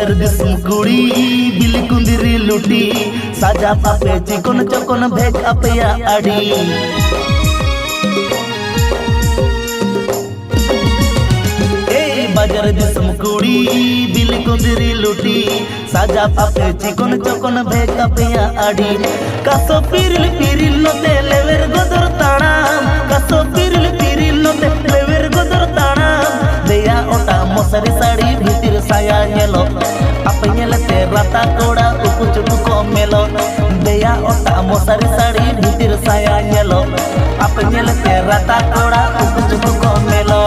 बाजार दिसम कुड़ी बिल कुंदिरी लुटी साजा पापे चिकन चकन भेज अपया आड़ी बाजार दिसम कुड़ी बिल कुंदिरी लुटी साजा पापे चिकन चकन भेज अपया आड़ी कासो पिरिल पिरिल नोते लेवेर गोदर ताणाम कासो पिरिल पिरिल नोते लेवेर गोदर ताणाम देया ओटा मोसरी साड़ी भीतर साया नेलो अपे नेलते राता कोड़ा उकु चुकु को मेलो देया ओटा मोसरी साड़ी भीतर साया नेलो अपे नेलते राता कोड़ा उकु चुकु को मेलो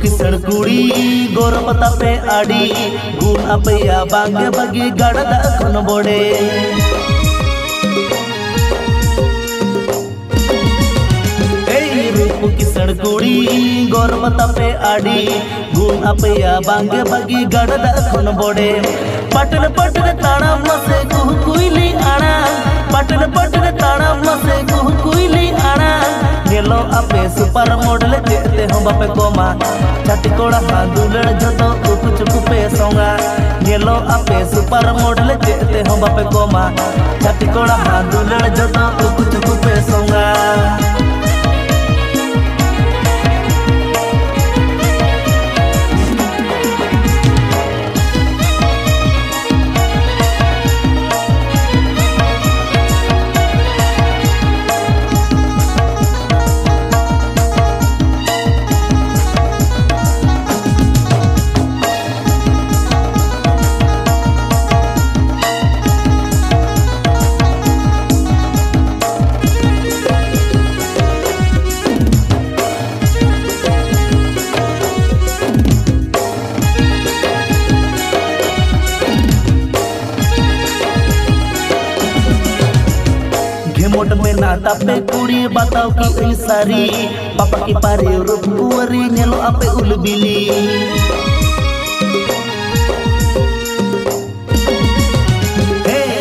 किसण कुड़ी गोरमता पे आड़ी गुण अपया बांगे बगी गड़दा खन बोड़े रूप किसण कुड़ी गोरमता पे आड़ी गुण अपया बांगे बगी गड़दा खन बोड़े पटन पटन ताड़ा मसे कुह कुइली आड़ा पटन पटन ताड़ा मसे कुह कुइली आड़ा नेलो अपे सुपर मॉडल जेते हम बापे कोमा छाती कोड़ा हांदुलड़ जतो उकु चुकु पे सोंगा नेलो अपे सुपर मॉडल जेते हम बापे कोमा छाती कोड़ा हांदुलड़ जतो उकु चुकु पे सोंगा घेमोट में नाता पे कुड़ी बताओ कि ई सारी पापा की पारे रूप कुवरी नेलो आपे उलबिली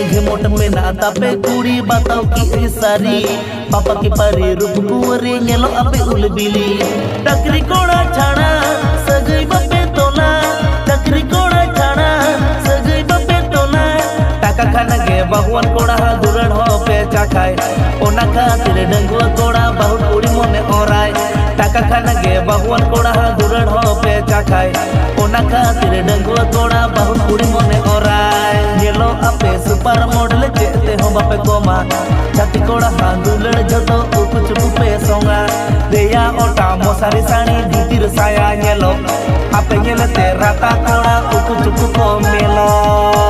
घेमोट में नाता पे कुड़ी बताओ कि ई सारी पापा की पारे रूप कुवरी नेलो आपे उलबिली टकरी कोड़ा छाड़ा सगई बापे तोला टकरी कोड़ा छाड़ा सगई बापे तोला टाका खाना गे बहुवन कोड़ा दुरड़ हो पे चाखाय ओना खातिर डंगुआ कोड़ा बहुत कुड़ी मोने ओराय टाका खाना गे बहुवन कोड़ा दुरड़ हो पे चाखाय ओना खातिर डंगुआ कोड़ा बहुत कुड़ी मोने ओराय नेलो अपे सुपर मॉडल जेते हो बापे कोमा छाती कोड़ा हांदुलड़ जतो उकु चुकु पे सोंगा देया ओटा मोसारी साड़ी भीतर साया नेलो अपे नेलते राता कोड़ा उकु चुकु को मेलो।